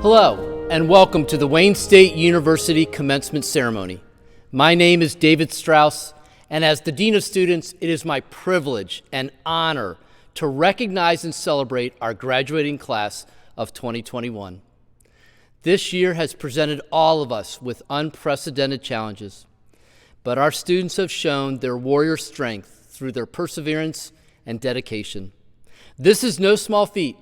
Hello, and welcome to the Wayne State University Commencement Ceremony. My name is David Strauss, and as the Dean of Students, it is my privilege and honor to recognize and celebrate our graduating class of 2021. This year has presented all of us with unprecedented challenges, but our students have shown their warrior strength through their perseverance and dedication. This is no small feat,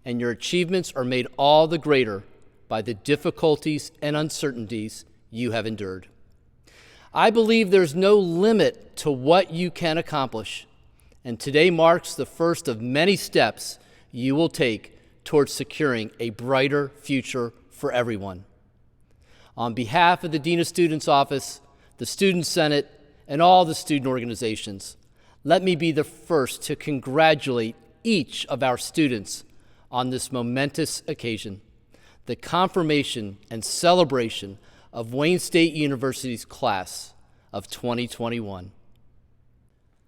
and your achievements are made all the greater by the difficulties and uncertainties you have endured. I believe there's no limit to what you can accomplish, and today marks the first of many steps you will take towards securing a brighter future for everyone. On behalf of the Dean of Students Office, the Student Senate, and all the student organizations, let me be the first to congratulate each of our students on this momentous occasion, the confirmation and celebration of Wayne State University's class of 2021.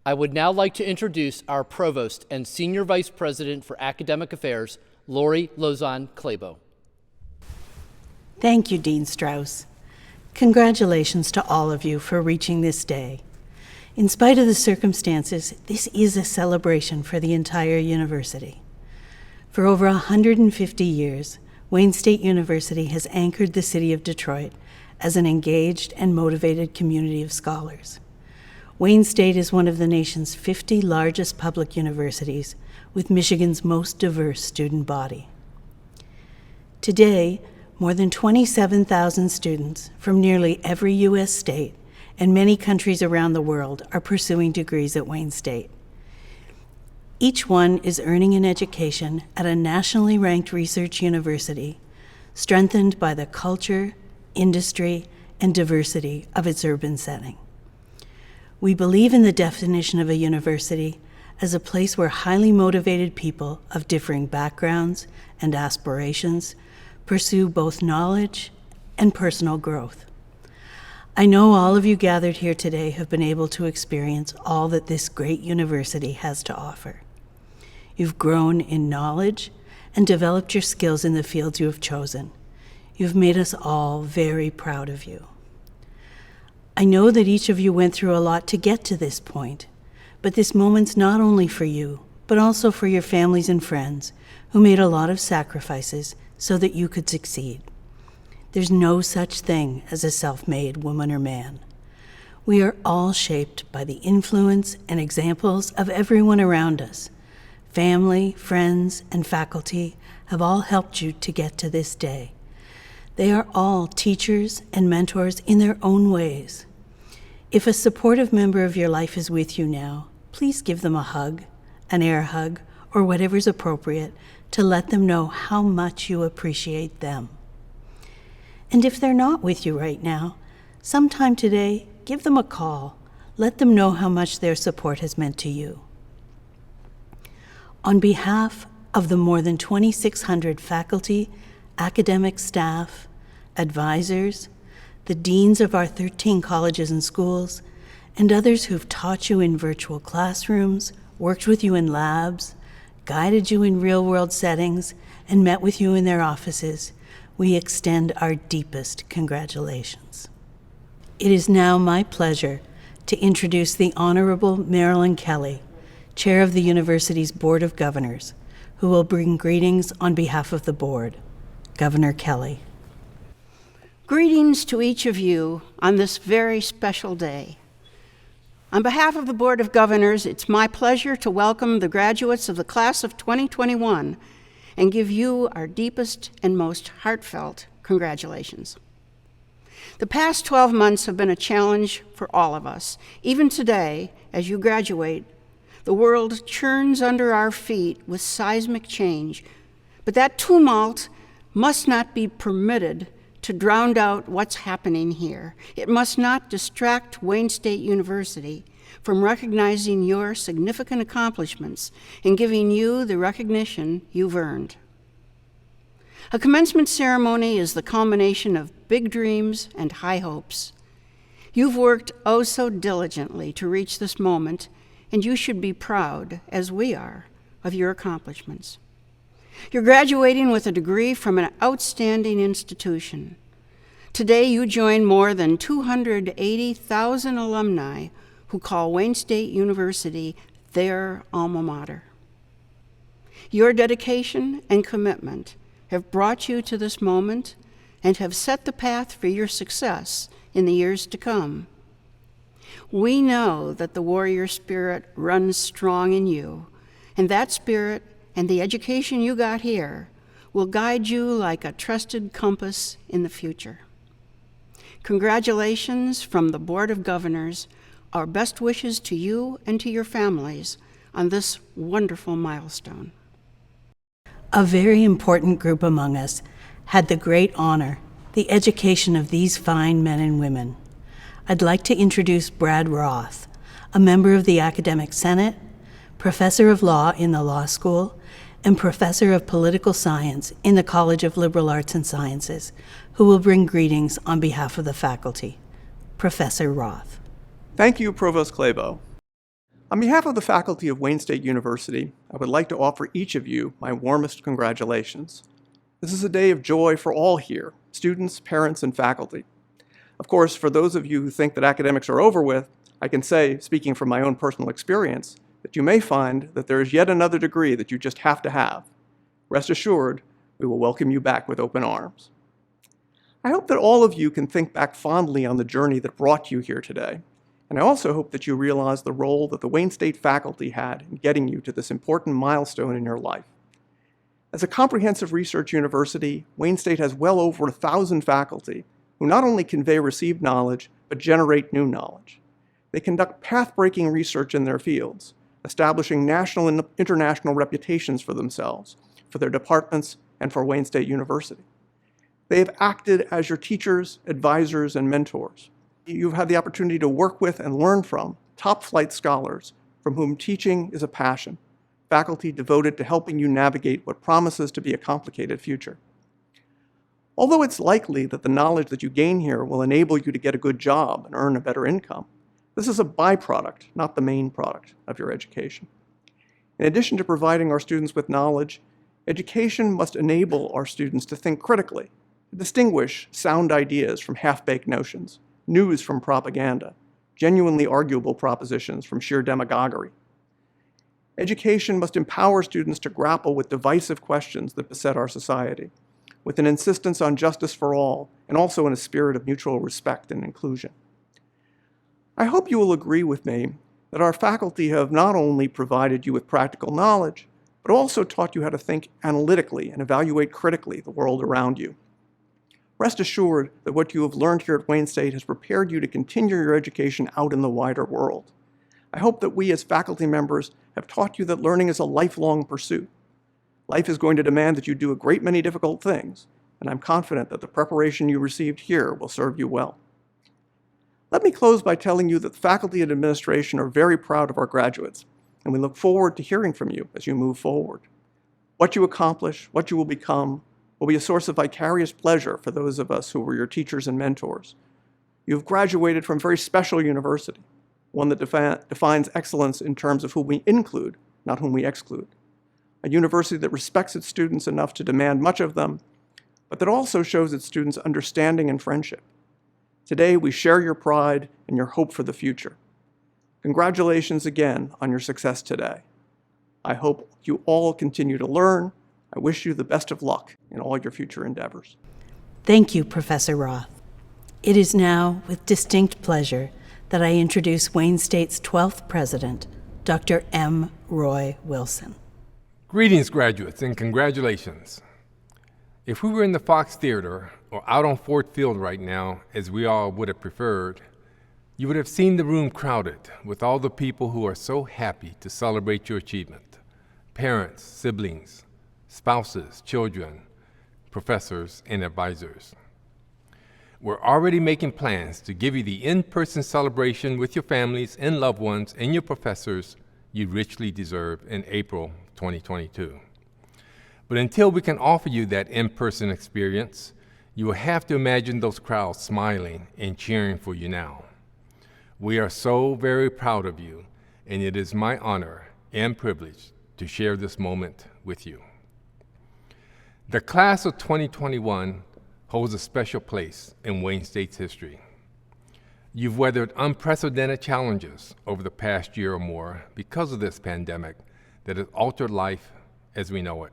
I would now like to introduce our Provost and Senior Vice President for Academic Affairs, Lori Lozon-Clabo. Thank you, Dean Strauss. Congratulations to all of you for reaching this day. In spite of the circumstances, this is a celebration for the entire university. For over 150 years, Wayne State University has anchored the city of Detroit as an engaged and motivated community of scholars. Wayne State is one of the nation's 50 largest public universities, with Michigan's most diverse student body. Today, more than 27,000 students from nearly every U.S. state and many countries around the world are pursuing degrees at Wayne State. Each one is earning an education at a nationally ranked research university, strengthened by the culture, industry, and diversity of its urban setting. We believe in the definition of a university as a place where highly motivated people of differing backgrounds and aspirations pursue both knowledge and personal growth. I know all of you gathered here today have been able to experience all that this great university has to offer. You've grown in knowledge and developed your skills in the fields you have chosen. You've made us all very proud of you. I know that each of you went through a lot to get to this point, but this moment's not only for you, but also for your families and friends who made a lot of sacrifices so that you could succeed. There's no such thing as a self-made woman or man. We are all shaped by the influence and examples of everyone around us. Family, friends, and faculty have all helped you to get to this day. They are all teachers and mentors in their own ways. If a supportive member of your life is with you now, please give them a hug, an air hug, or whatever's appropriate to let them know how much you appreciate them. And if they're not with you right now, sometime today, give them a call. Let them know how much their support has meant to you. On behalf of the more than 2,600 faculty, academic staff, advisors, the deans of our 13 colleges and schools, and others who've taught you in virtual classrooms, worked with you in labs, guided you in real-world settings, and met with you in their offices, we extend our deepest congratulations. It is now my pleasure to introduce the Honorable Marilyn Kelly, Chair of the University's Board of Governors, who will bring greetings on behalf of the board. Governor Kelly. Greetings to each of you on this very special day. On behalf of the Board of Governors, it's my pleasure to welcome the graduates of the class of 2021 and give you our deepest and most heartfelt congratulations. The past 12 months have been a challenge for all of us. Even today, as you graduate, the world churns under our feet with seismic change, but that tumult must not be permitted to drown out what's happening here. It must not distract Wayne State University from recognizing your significant accomplishments and giving you the recognition you've earned. A commencement ceremony is the culmination of big dreams and high hopes. You've worked oh so diligently to reach this moment, and you should be proud, as we are, of your accomplishments. You're graduating with a degree from an outstanding institution. Today, you join more than 280,000 alumni who call Wayne State University their alma mater. Your dedication and commitment have brought you to this moment and have set the path for your success in the years to come. We know that the warrior spirit runs strong in you, and that spirit and the education you got here will guide you like a trusted compass in the future. Congratulations from the Board of Governors. Our best wishes to you and to your families on this wonderful milestone. A very important group among us had the great honor, the education of these fine men and women. I'd like to introduce Brad Roth, a member of the Academic Senate, professor of law in the law school, and professor of political science in the College of Liberal Arts and Sciences, who will bring greetings on behalf of the faculty. Professor Roth. Thank you, Provost Clabo. On behalf of the faculty of Wayne State University, I would like to offer each of you my warmest congratulations. This is a day of joy for all here, students, parents, and faculty. Of course, for those of you who think that academics are over with, I can say, speaking from my own personal experience, that you may find that there is yet another degree that you just have to have. Rest assured, we will welcome you back with open arms. I hope that all of you can think back fondly on the journey that brought you here today, and I also hope that you realize the role that the Wayne State faculty had in getting you to this important milestone in your life. As a comprehensive research university, Wayne State has well over 1,000 faculty who not only convey received knowledge, but generate new knowledge. They conduct path-breaking research in their fields, establishing national and international reputations for themselves, for their departments, and for Wayne State University. They have acted as your teachers, advisors, and mentors. You've had the opportunity to work with and learn from top-flight scholars from whom teaching is a passion, faculty devoted to helping you navigate what promises to be a complicated future. Although it's likely that the knowledge that you gain here will enable you to get a good job and earn a better income, this is a byproduct, not the main product of your education. In addition to providing our students with knowledge, education must enable our students to think critically, to distinguish sound ideas from half-baked notions, news from propaganda, genuinely arguable propositions from sheer demagoguery. Education must empower students to grapple with divisive questions that beset our society, with an insistence on justice for all, and also in a spirit of mutual respect and inclusion. I hope you will agree with me that our faculty have not only provided you with practical knowledge, but also taught you how to think analytically and evaluate critically the world around you. Rest assured that what you have learned here at Wayne State has prepared you to continue your education out in the wider world. I hope that we as faculty members have taught you that learning is a lifelong pursuit. Life is going to demand that you do a great many difficult things, and I'm confident that the preparation you received here will serve you well. Let me close by telling you that the faculty and administration are very proud of our graduates, and we look forward to hearing from you as you move forward. What you accomplish, what you will become, will be a source of vicarious pleasure for those of us who were your teachers and mentors. You have graduated from a very special university, one that defines excellence in terms of whom we include, not whom we exclude. A university that respects its students enough to demand much of them, but that also shows its students understanding and friendship. Today, we share your pride and your hope for the future. Congratulations again on your success today. I hope you all continue to learn. I wish you the best of luck in all your future endeavors. Thank you, Professor Roth. It is now with distinct pleasure that I introduce Wayne State's 12th president, Dr. M. Roy Wilson. Greetings, graduates, and congratulations. If we were in the Fox Theater or out on Ford Field right now, as we all would have preferred, you would have seen the room crowded with all the people who are so happy to celebrate your achievement. Parents, siblings, spouses, children, professors, and advisors. We're already making plans to give you the in-person celebration with your families and loved ones and your professors you richly deserve in April 2022. But until we can offer you that in-person experience, you will have to imagine those crowds smiling and cheering for you now. We are so very proud of you, and it is my honor and privilege to share this moment with you. The class of 2021 holds a special place in Wayne State's history. You've weathered unprecedented challenges over the past year or more because of this pandemic that has altered life as we know it.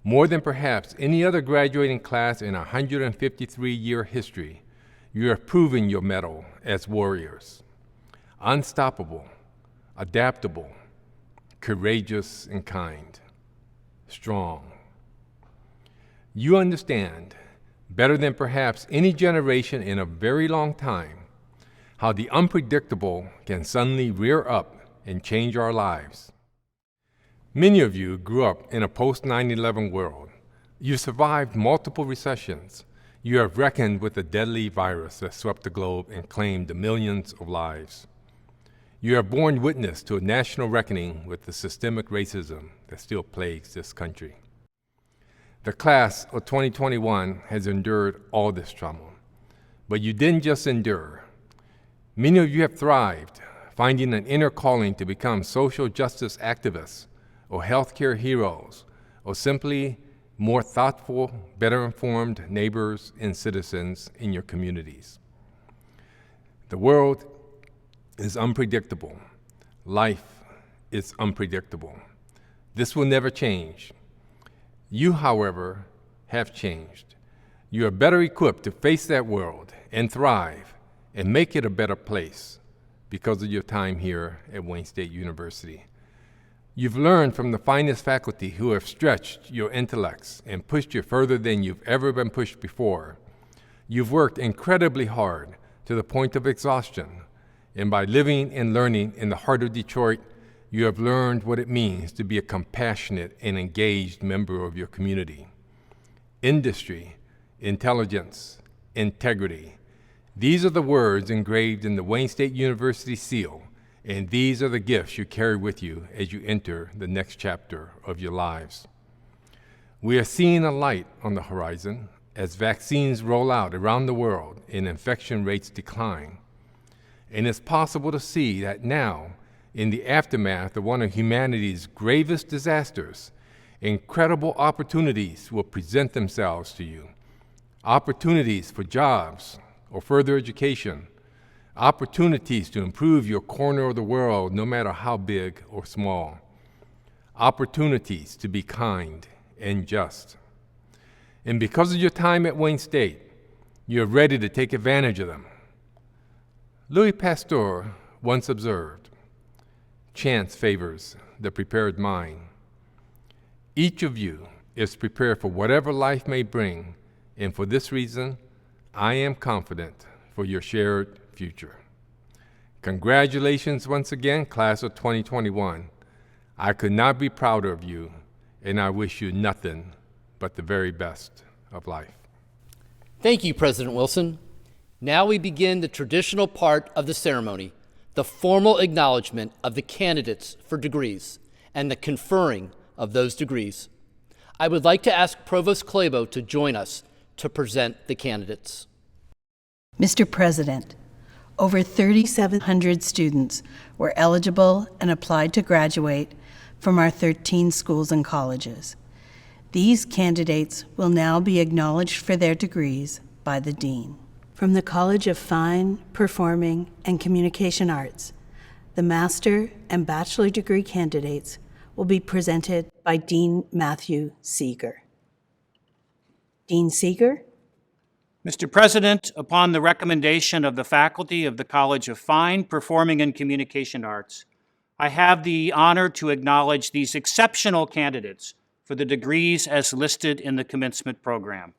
More than perhaps any other graduating class in our 153-year history, you have proven your mettle as warriors. Unstoppable, adaptable, courageous and kind, strong. You understand, better than perhaps any generation in a very long time, how the unpredictable can suddenly rear up and change our lives. Many of you grew up in a post-9/11 world. You survived multiple recessions. You have reckoned with the deadly virus that swept the globe and claimed the millions of lives. You have borne witness to a national reckoning with the systemic racism that still plagues this country. The class of 2021 has endured all this trauma, but you didn't just endure. Many of you have thrived, finding an inner calling to become social justice activists or healthcare heroes, or simply more thoughtful, better informed neighbors and citizens in your communities. The world is unpredictable. Life is unpredictable. This will never change. You, however, have changed. You are better equipped to face that world and thrive and make it a better place because of your time here at Wayne State University. You've learned from the finest faculty who have stretched your intellects and pushed you further than you've ever been pushed before. You've worked incredibly hard to the point of exhaustion, and by living and learning in the heart of Detroit, you have learned what it means to be a compassionate and engaged member of your community. Industry, intelligence, integrity. These are the words engraved in the Wayne State University seal, and these are the gifts you carry with you as you enter the next chapter of your lives. We are seeing a light on the horizon as vaccines roll out around the world and infection rates decline. And it's possible to see that now, in the aftermath of one of humanity's gravest disasters, incredible opportunities will present themselves to you. Opportunities for jobs or further education, opportunities to improve your corner of the world, no matter how big or small, opportunities to be kind and just. And because of your time at Wayne State, you're ready to take advantage of them. Louis Pasteur once observed, "Chance favors the prepared mind." Each of you is prepared for whatever life may bring, and for this reason, I am confident for your shared future. Congratulations once again, class of 2021. I could not be prouder of you, and I wish you nothing but the very best of life. Thank you, President Wilson. Now we begin the traditional part of the ceremony, the formal acknowledgement of the candidates for degrees and the conferring of those degrees. I would like to ask Provost Clabo to join us to present the candidates. Mr. President, over 3,700 students were eligible and applied to graduate from our 13 schools and colleges. These candidates will now be acknowledged for their degrees by the Dean. From the College of Fine, Performing, and Communication Arts, the master and bachelor degree candidates will be presented by Dean Matthew Seeger. Dean Seeger? Mr. President, upon the recommendation of the faculty of the College of Fine, Performing, and Communication Arts, I have the honor to acknowledge these exceptional candidates for the degrees as listed in the commencement program.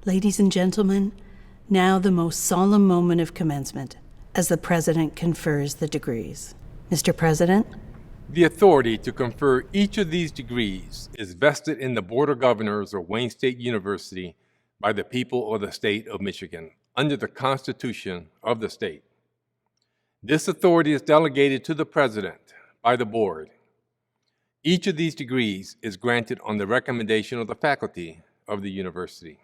Ladies and gentlemen, now the most solemn moment of commencement as the President confers the degrees. Mr. President? The authority to confer each of these degrees is vested in the Board of Governors of Wayne State University by the people of the state of Michigan under the Constitution of the state. This authority is delegated to the President by the Board. Each of these degrees is granted on the recommendation of the faculty of the university.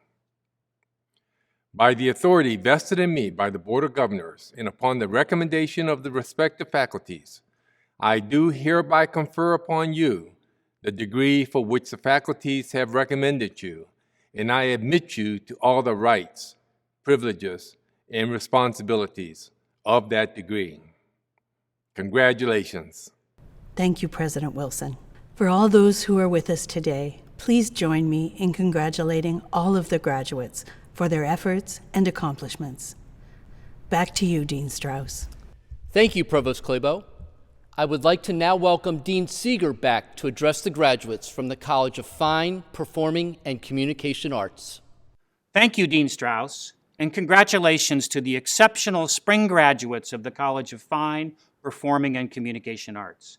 By the authority vested in me by the Board of Governors and upon the recommendation of the respective faculties, I do hereby confer upon you the degree for which the faculties have recommended you, and I admit you to all the rights, privileges, and responsibilities of that degree. Congratulations. Thank you, President Wilson. For all those who are with us today, please join me in congratulating all of the graduates for their efforts and accomplishments. Back to you, Dean Strauss. Thank you, Provost Clabo. I would like to now welcome Dean Seeger back to address the graduates from the College of Fine, Performing, and Communication Arts. Thank you, Dean Strauss, and congratulations to the exceptional spring graduates of the College of Fine, Performing, and Communication Arts.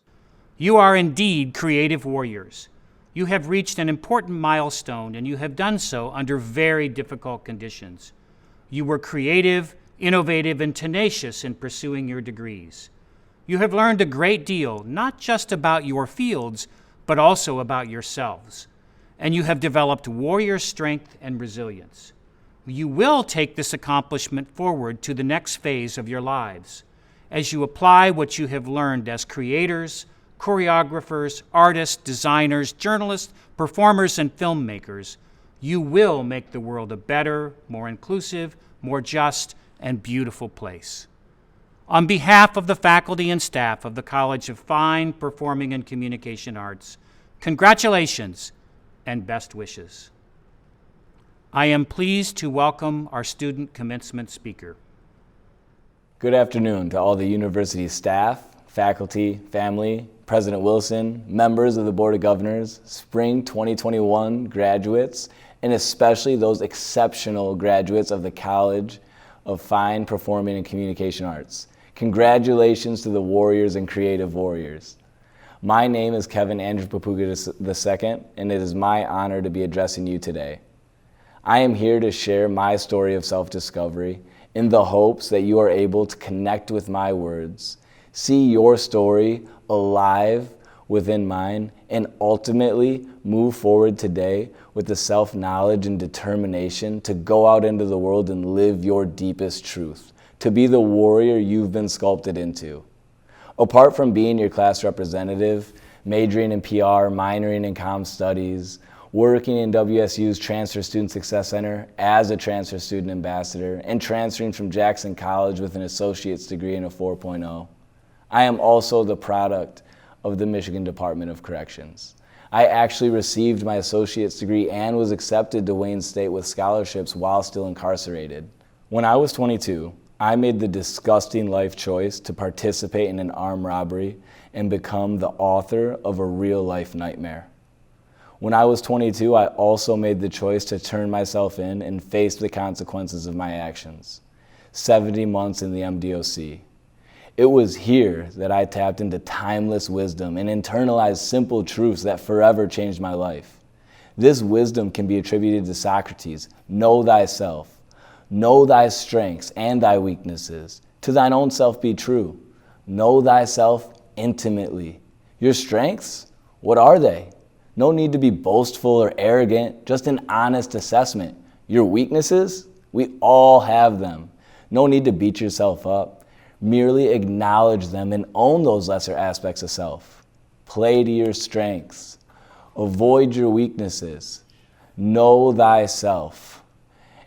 You are indeed creative warriors. You have reached an important milestone, and you have done so under very difficult conditions. You were creative, innovative, and tenacious in pursuing your degrees. You have learned a great deal, not just about your fields, but also about yourselves. And you have developed warrior strength and resilience. You will take this accomplishment forward to the next phase of your lives as you apply what you have learned as creators, choreographers, artists, designers, journalists, performers, and filmmakers. You will make the world a better, more inclusive, more just, and beautiful place. On behalf of the faculty and staff of the College of Fine, Performing, and Communication Arts, congratulations and best wishes. I am pleased to welcome our student commencement speaker. Good afternoon to all the university staff, faculty, family, President Wilson, members of the Board of Governors, Spring 2021 graduates, and especially those exceptional graduates of the College of Fine, Performing, and Communication Arts. Congratulations to the warriors and creative warriors. My name is Kevin Andrew Papuga II, and it is my honor to be addressing you today. I am here to share my story of self-discovery in the hopes that you are able to connect with my words, see your story alive within mine, and ultimately move forward today with the self-knowledge and determination to go out into the world and live your deepest truth, to be the warrior you've been sculpted into. Apart from being your class representative, majoring in PR, minoring in Comm studies, working in WSU's Transfer Student Success Center as a transfer student ambassador, and transferring from Jackson College with an associate's degree in a 4.0, I am also the product of the Michigan Department of Corrections. I actually received my associate's degree and was accepted to Wayne State with scholarships while still incarcerated. When I was 22, I made the disgusting life choice to participate in an armed robbery and become the author of a real-life nightmare. When I was 22, I also made the choice to turn myself in and face the consequences of my actions. 70 months in the MDOC. It was here that I tapped into timeless wisdom and internalized simple truths that forever changed my life. This wisdom can be attributed to Socrates: know thyself, know thy strengths and thy weaknesses, to thine own self be true. Know thyself intimately. Your strengths, what are they? No need to be boastful or arrogant, just an honest assessment. Your weaknesses, we all have them. No need to beat yourself up. Merely acknowledge them and own those lesser aspects of self. Play to your strengths. Avoid your weaknesses. Know thyself.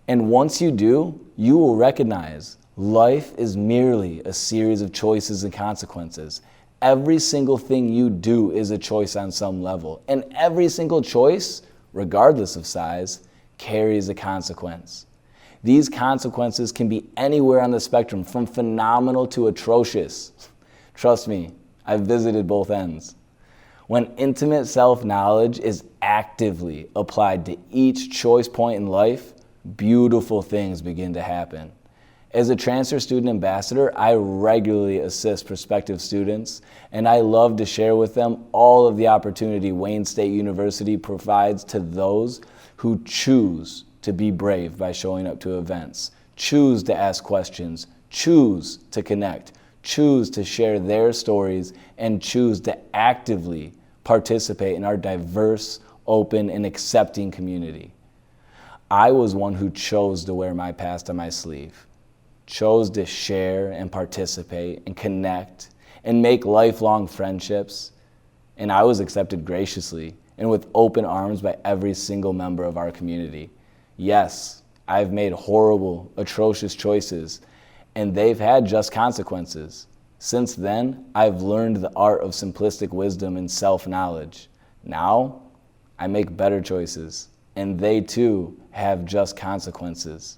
And once you do, you will recognize life is merely a series of choices and consequences. Every single thing you do is a choice on some level. And every single choice, regardless of size, carries a consequence. These consequences can be anywhere on the spectrum, from phenomenal to atrocious. Trust me, I've visited both ends. When intimate self-knowledge is actively applied to each choice point in life, beautiful things begin to happen. As a transfer student ambassador, I regularly assist prospective students, and I love to share with them all of the opportunity Wayne State University provides to those who choose to be brave by showing up to events, choose to ask questions, choose to connect, choose to share their stories, and choose to actively participate in our diverse, open, and accepting community. I was one who chose to wear my past on my sleeve, chose to share and participate and connect, and make lifelong friendships. And I was accepted graciously and with open arms by every single member of our community. Yes, I've made horrible, atrocious choices, and they've had just consequences. Since then, I've learned the art of simplistic wisdom and self-knowledge. Now, I make better choices, and they too have just consequences.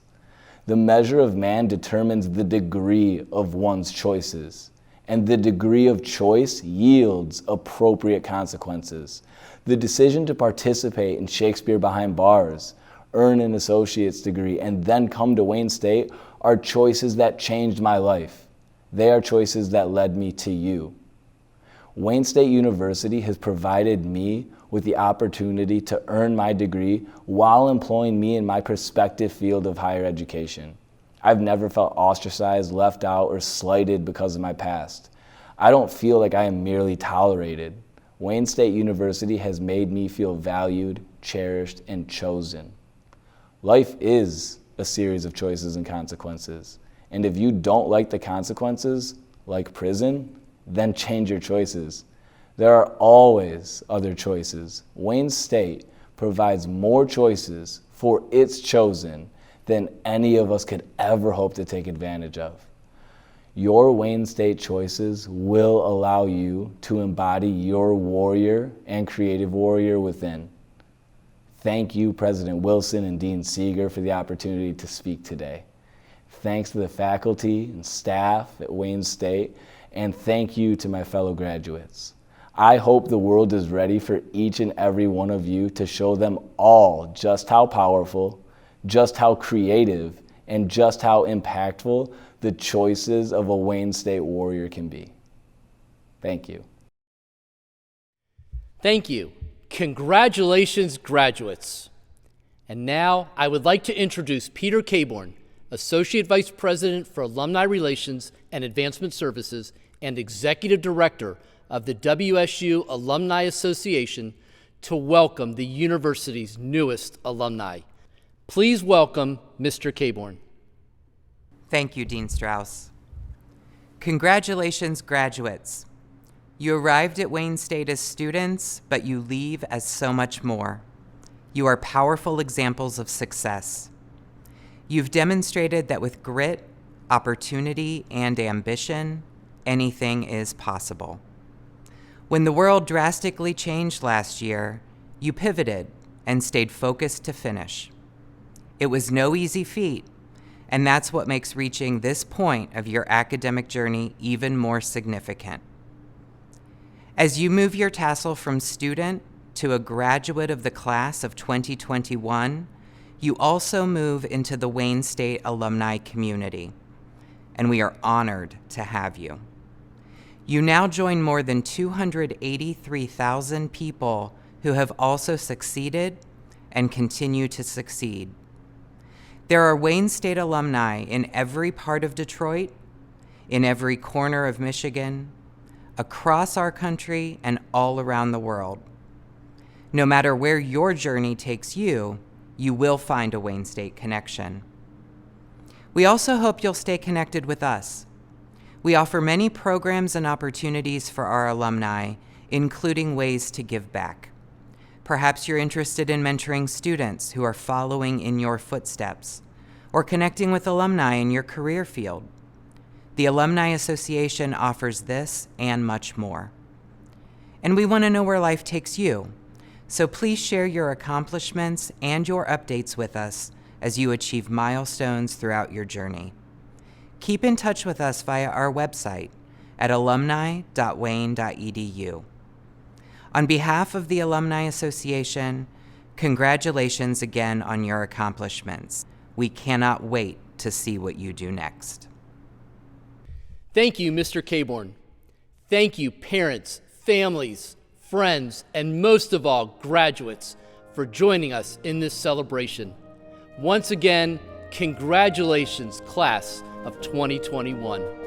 The measure of man determines the degree of one's choices, and the degree of choice yields appropriate consequences. The decision to participate in Shakespeare Behind Bars, earn an associate's degree, and then come to Wayne State are choices that changed my life. They are choices that led me to you. Wayne State University has provided me with the opportunity to earn my degree while employing me in my prospective field of higher education. I've never felt ostracized, left out, or slighted because of my past. I don't feel like I am merely tolerated. Wayne State University has made me feel valued, cherished, and chosen. Life is a series of choices and consequences. And if you don't like the consequences, like prison, then change your choices. There are always other choices. Wayne State provides more choices for its chosen than any of us could ever hope to take advantage of. Your Wayne State choices will allow you to embody your warrior and creative warrior within. Thank you, President Wilson and Dean Seeger, for the opportunity to speak today. Thanks to the faculty and staff at Wayne State, and thank you to my fellow graduates. I hope the world is ready for each and every one of you to show them all just how powerful, just how creative, and just how impactful the choices of a Wayne State warrior can be. Thank you. Thank you. Congratulations, graduates. And now I would like to introduce Peter Caborn, Associate Vice President for Alumni Relations and Advancement Services and Executive Director of the WSU Alumni Association, to welcome the university's newest alumni. Please welcome Mr. Caborn. Thank you, Dean Strauss. Congratulations, graduates. You arrived at Wayne State as students, but you leave as so much more. You are powerful examples of success. You've demonstrated that with grit, opportunity, and ambition, anything is possible. When the world drastically changed last year, you pivoted and stayed focused to finish. It was no easy feat, and that's what makes reaching this point of your academic journey even more significant. As you move your tassel from student to a graduate of the class of 2021, you also move into the Wayne State alumni community, and we are honored to have you. You now join more than 283,000 people who have also succeeded and continue to succeed. There are Wayne State alumni in every part of Detroit, in every corner of Michigan, across our country, and all around the world. No matter where your journey takes you, you will find a Wayne State connection. We also hope you'll stay connected with us. We offer many programs and opportunities for our alumni, including ways to give back. Perhaps you're interested in mentoring students who are following in your footsteps, or connecting with alumni in your career field. The Alumni Association offers this and much more. And we want to know where life takes you, so please share your accomplishments and your updates with us as you achieve milestones throughout your journey. Keep in touch with us via our website at alumni.wayne.edu. On behalf of the Alumni Association, congratulations again on your accomplishments. We cannot wait to see what you do next. Thank you, Mr. Caborn. Thank you, parents, families, friends, and most of all, graduates, for joining us in this celebration. Once again, congratulations, class of 2021.